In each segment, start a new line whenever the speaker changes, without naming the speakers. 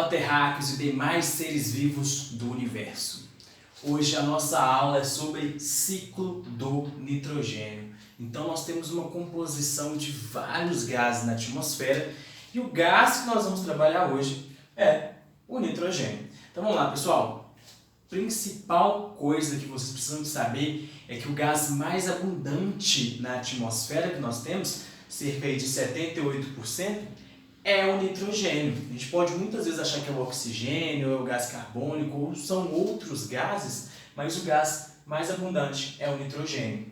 Fala, terráqueos e demais seres vivos do universo. Hoje a nossa aula é sobre ciclo do nitrogênio. Então nós temos uma composição de vários gases na atmosfera e o gás que nós vamos trabalhar hoje é o nitrogênio. Então vamos lá, pessoal. Principal coisa que vocês precisam de saber é que o gás mais abundante na atmosfera que nós temos, cerca de 78%, é o nitrogênio. A gente pode muitas vezes achar que é o oxigênio, é o gás carbônico, ou são outros gases, mas o gás mais abundante é o nitrogênio.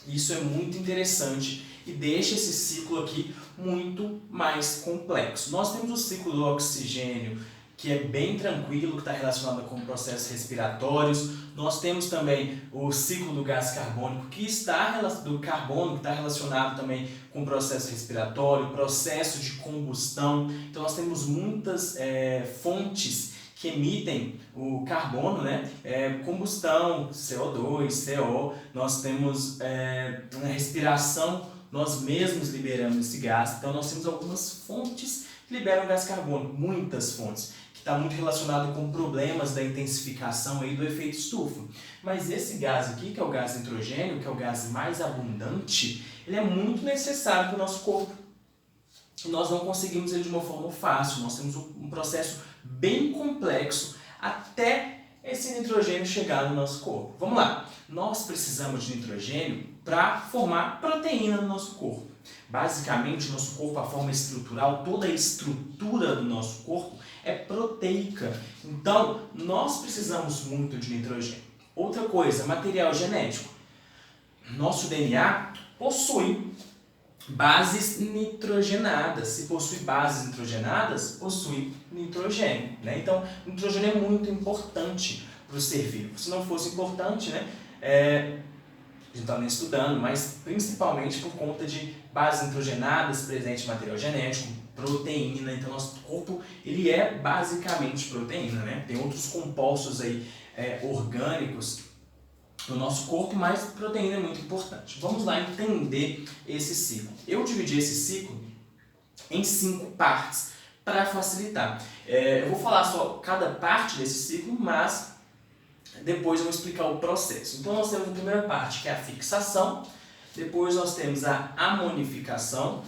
Isso é muito interessante e deixa esse ciclo aqui muito mais complexo. Nós temos o ciclo do oxigênio, que é bem tranquilo, que está relacionado com processos respiratórios. Nós temos também o ciclo do gás carbônico, que está relacionado também com processo respiratório, processo de combustão. Então nós temos muitas fontes que emitem o carbono, combustão, CO2, CO. Nós temos na respiração, nós mesmos liberamos esse gás. Então nós temos algumas fontes que liberam gás carbônico, muitas fontes, que está muito relacionado com problemas da intensificação aí do efeito estufa. Mas esse gás aqui, que é o gás nitrogênio, que é o gás mais abundante, ele é muito necessário para o nosso corpo. Nós não conseguimos ele de uma forma fácil, nós temos um processo bem complexo até esse nitrogênio chegar no nosso corpo. Vamos lá, nós precisamos de nitrogênio para formar proteína no nosso corpo. Basicamente, o nosso corpo, a forma estrutural, toda a estrutura do nosso corpo é proteica. Então, nós precisamos muito de nitrogênio. Outra coisa, material genético. Nosso DNA possui bases nitrogenadas. Se possui bases nitrogenadas, possui nitrogênio. Então, o nitrogênio é muito importante para o ser vivo. Se não fosse importante, a gente está nem estudando, mas principalmente por conta de bases nitrogenadas presentes em material genético, proteína. Então, nosso corpo ele é basicamente proteína, Tem outros compostos aí, orgânicos no nosso corpo, mas proteína é muito importante. Vamos lá entender esse ciclo. Eu dividi esse ciclo em 5 partes para facilitar. Eu vou falar só cada parte desse ciclo, mas depois eu vou explicar o processo. Então nós temos a primeira parte, que é a fixação. Depois nós temos a amonificação.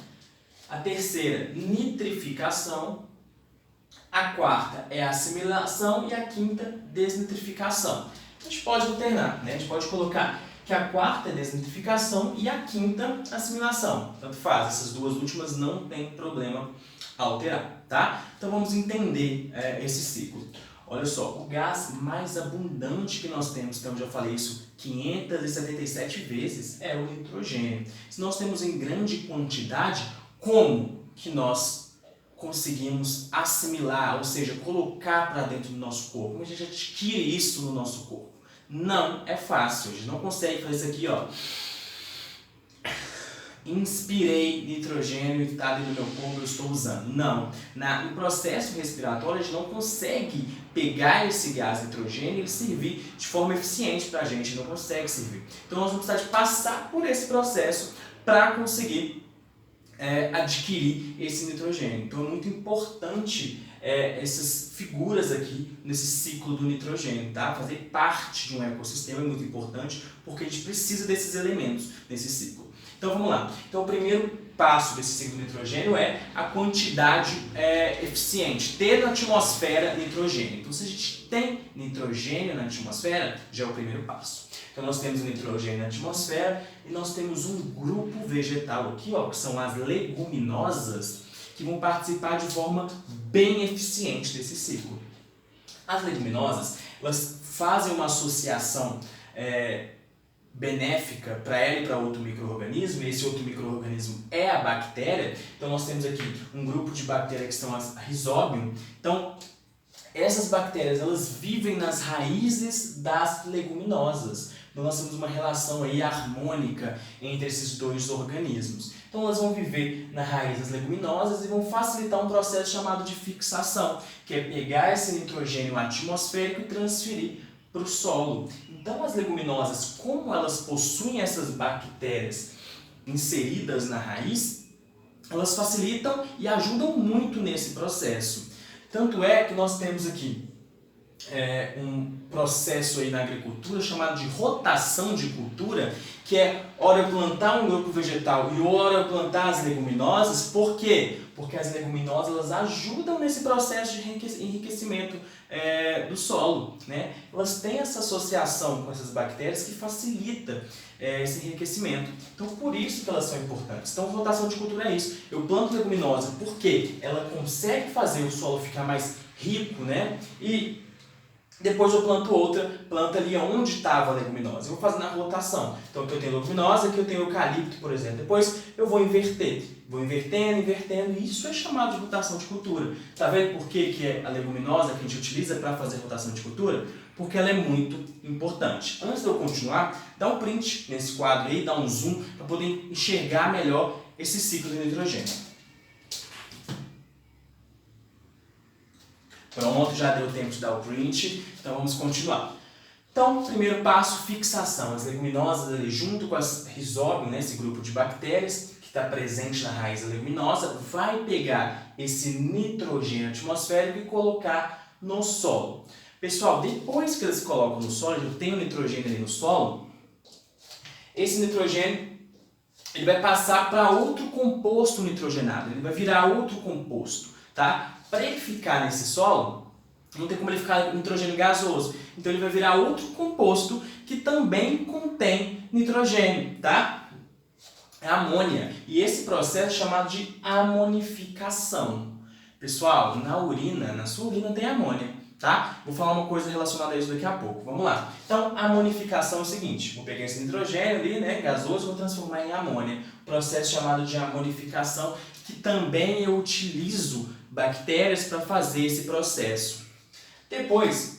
A terceira, nitrificação. A quarta é a assimilação e a quinta, desnitrificação. A gente pode alternar, A gente pode colocar que a quarta é desnitrificação e a quinta assimilação. Tanto faz, essas duas últimas não tem problema alterar, tá? Então vamos entender esse ciclo. Olha só, o gás mais abundante que nós temos, então eu já falei isso 577 vezes, é o nitrogênio. Se nós temos em grande quantidade, como que nós conseguimos assimilar, ou seja, colocar para dentro do nosso corpo? Como a gente adquire isso no nosso corpo? Não é fácil, a gente não consegue fazer isso aqui, Inspirei nitrogênio e está dentro do meu corpo, eu estou usando. Não. No processo respiratório, a gente não consegue pegar esse gás nitrogênio e servir de forma eficiente para a gente, não consegue servir. Então nós vamos precisar de passar por esse processo para conseguir adquirir esse nitrogênio. Então é muito importante essas figuras aqui nesse ciclo do nitrogênio, tá? Fazer parte de um ecossistema é muito importante porque a gente precisa desses elementos nesse ciclo. Então vamos lá. Então o primeiro passo desse ciclo do nitrogênio é a quantidade eficiente, ter na atmosfera nitrogênio. Então se a gente tem nitrogênio na atmosfera, já é o primeiro passo. Então nós temos o nitrogênio na atmosfera e nós temos um grupo vegetal aqui, que são as leguminosas, que vão participar de forma bem eficiente desse ciclo. As leguminosas, elas fazem uma associação benéfica para ela e para outro micro-organismo, e esse outro micro-organismo é a bactéria. Então nós temos aqui um grupo de bactérias que são as Rhizobium. Então essas bactérias, elas vivem nas raízes das leguminosas. Então nós temos uma relação aí harmônica entre esses dois organismos. Então elas vão viver na raiz das leguminosas e vão facilitar um processo chamado de fixação, que é pegar esse nitrogênio atmosférico e transferir para o solo. Então as leguminosas, como elas possuem essas bactérias inseridas na raiz, elas facilitam e ajudam muito nesse processo. Tanto é que nós temos aqui um processo aí na agricultura chamado de rotação de cultura, que é hora eu plantar um grupo vegetal e hora eu plantar as leguminosas. Por quê? Porque as leguminosas elas ajudam nesse processo de enriquecimento do solo, né? Elas têm essa associação com essas bactérias que facilita esse enriquecimento. Então, por isso que elas são importantes. Então, rotação de cultura é isso. Eu planto leguminosa porque ela consegue fazer o solo ficar mais rico, né? E depois eu planto outra planta ali onde estava a leguminosa. Eu vou fazer na rotação. Então aqui eu tenho leguminosa, aqui eu tenho eucalipto, por exemplo. Depois eu vou inverter. Vou invertendo, e isso é chamado de rotação de cultura. Tá vendo por que é a leguminosa que a gente utiliza para fazer rotação de cultura? Porque ela é muito importante. Antes de eu continuar, dá um print nesse quadro aí, dá um zoom, para poder enxergar melhor esse ciclo de nitrogênio. Pronto, já deu tempo de dar o print, então vamos continuar. Então, primeiro passo, fixação. As leguminosas ali junto com as rizóbium, né, esse grupo de bactérias que está presente na raiz da leguminosa, vai pegar esse nitrogênio atmosférico e colocar no solo. Pessoal, depois que eles colocam no solo, eu tenho nitrogênio ali no solo, esse nitrogênio ele vai passar para outro composto nitrogenado, ele vai virar outro composto, tá? Para ele ficar nesse solo, não tem como ele ficar nitrogênio gasoso. Então ele vai virar outro composto que também contém nitrogênio, tá? É amônia. E esse processo é chamado de amonificação. Pessoal, na sua urina tem amônia, tá? Vou falar uma coisa relacionada a isso daqui a pouco. Vamos lá. Então, a amonificação é o seguinte. Vou pegar esse nitrogênio ali, né, gasoso, vou transformar em amônia. Processo chamado de amonificação, que também eu utilizo bactérias para fazer esse processo. Depois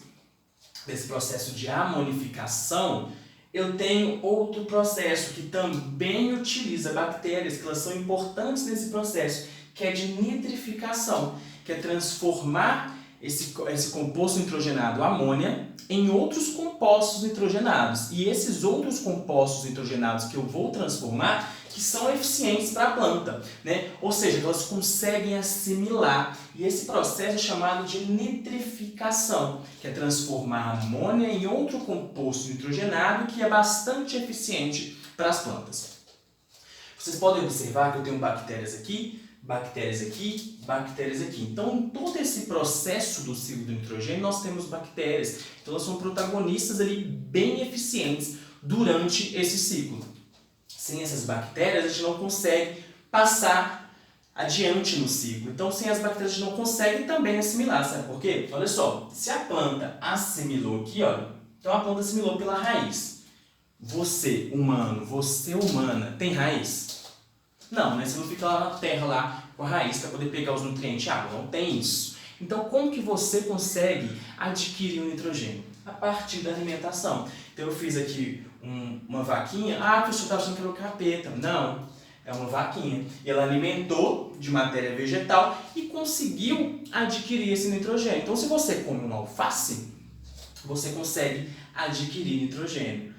desse processo de amonificação, eu tenho outro processo que também utiliza bactérias, que elas são importantes nesse processo, que é de nitrificação, que é transformar esse composto nitrogenado amônia em outros compostos nitrogenados. E esses outros compostos nitrogenados que eu vou transformar que são eficientes para a planta, né? Ou seja, elas conseguem assimilar. E esse processo é chamado de nitrificação, que é transformar a amônia em outro composto nitrogenado que é bastante eficiente para as plantas. Vocês podem observar que eu tenho bactérias aqui, bactérias aqui, bactérias aqui. Então, em todo esse processo do ciclo do nitrogênio, nós temos bactérias. Então, elas são protagonistas ali bem eficientes durante esse ciclo. Sem essas bactérias, a gente não consegue passar adiante no ciclo. Então, sem as bactérias, a gente não consegue também assimilar. Sabe por quê? Olha só, se a planta assimilou aqui, olha, então a planta assimilou pela raiz. Você, humano, você, humana, tem raiz? Não, né? Você não fica lá na terra, lá com a raiz, para poder pegar os nutrientes. Não tem isso. Então, como que você consegue adquirir o nitrogênio? A partir da alimentação. Então, eu fiz aqui uma vaquinha. Ah, você estava achando que era o capeta. Não, é uma vaquinha. E ela alimentou de matéria vegetal e conseguiu adquirir esse nitrogênio. Então, se você come uma alface, você consegue adquirir nitrogênio.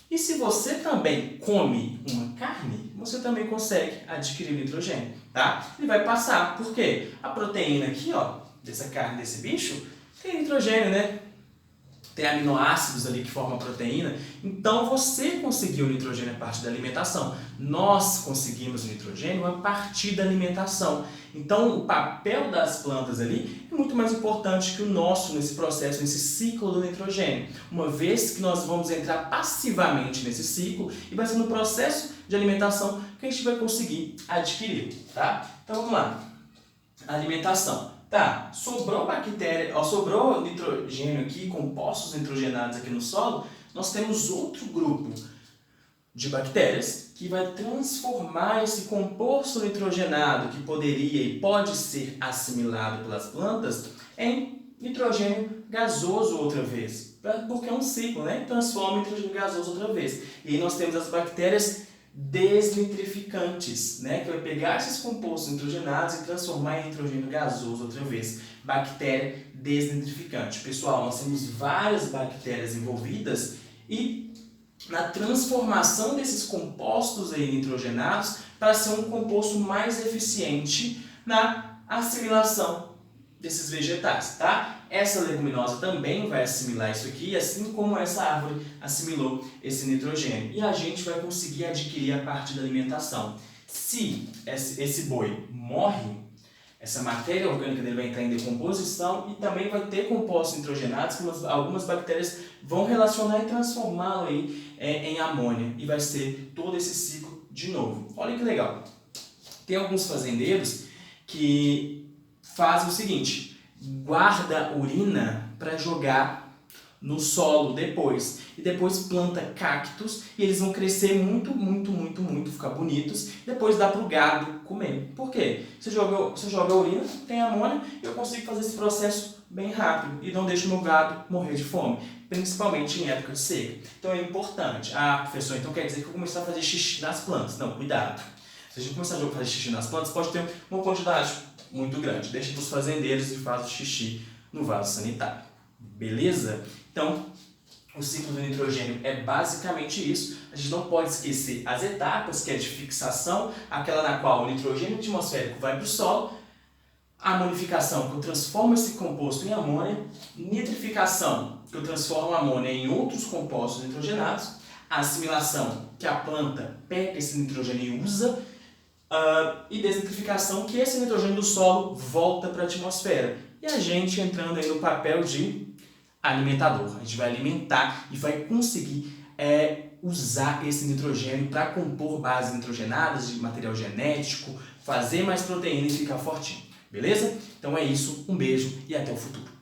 E se você também come uma carne, você também consegue adquirir nitrogênio, tá? Ele vai passar. Por quê? A proteína aqui, ó, dessa carne, desse bicho, tem nitrogênio, né? Tem aminoácidos ali que formam a proteína. Então, você conseguiu o nitrogênio a partir da alimentação. Nós conseguimos o nitrogênio a partir da alimentação. Então, o papel das plantas ali é muito mais importante que o nosso nesse processo, nesse ciclo do nitrogênio. Uma vez que nós vamos entrar passivamente nesse ciclo e vai ser no processo de alimentação que a gente vai conseguir adquirir, tá? Então, vamos lá. Alimentação. Tá, sobrou bactéria, sobrou nitrogênio aqui, compostos nitrogenados aqui no solo, nós temos outro grupo de bactérias que vai transformar esse composto nitrogenado que poderia e pode ser assimilado pelas plantas em nitrogênio gasoso outra vez, porque é um ciclo, né? Transforma em nitrogênio gasoso outra vez. E aí nós temos as bactérias desnitrificantes, né? Que vai pegar esses compostos nitrogenados e transformar em nitrogênio gasoso outra vez. Bactéria desnitrificante. Pessoal, nós temos várias bactérias envolvidas e na transformação desses compostos aí nitrogenados para ser um composto mais eficiente na assimilação desses vegetais, tá? Essa leguminosa também vai assimilar isso aqui, assim como essa árvore assimilou esse nitrogênio. E a gente vai conseguir adquirir a partir da alimentação. Se esse boi morre, essa matéria orgânica dele vai entrar em decomposição e também vai ter compostos nitrogenados que algumas bactérias vão relacionar e transformá-lo aí, em amônia. E vai ser todo esse ciclo de novo. Olha que legal. Tem alguns fazendeiros que fazem o seguinte: guarda urina para jogar no solo depois. E depois planta cactos e eles vão crescer muito, ficar bonitos. Depois dá para o gado comer. Por quê? Você joga a urina, tem amônia e eu consigo fazer esse processo bem rápido e não deixo o meu gado morrer de fome, principalmente em época de seca. Então é importante. Ah, professor, então quer dizer que eu vou começar a fazer xixi nas plantas? Não, cuidado. Se a gente começar a fazer xixi nas plantas, pode ter uma quantidade muito grande. Deixa para os fazendeiros e faz o xixi no vaso sanitário. Beleza? Então, o ciclo do nitrogênio é basicamente isso. A gente não pode esquecer as etapas, que é de fixação, aquela na qual o nitrogênio atmosférico vai para o solo, a amonificação, que eu transformo esse composto em amônia, nitrificação, que eu transformo a amônia em outros compostos nitrogenados, a assimilação, que a planta pega esse nitrogênio e usa, e desnitrificação, que esse nitrogênio do solo volta para a atmosfera. E a gente entrando aí no papel de alimentador. A gente vai alimentar e vai conseguir usar esse nitrogênio para compor bases nitrogenadas de material genético, fazer mais proteína e ficar fortinho. Beleza? Então é isso, um beijo e até o futuro.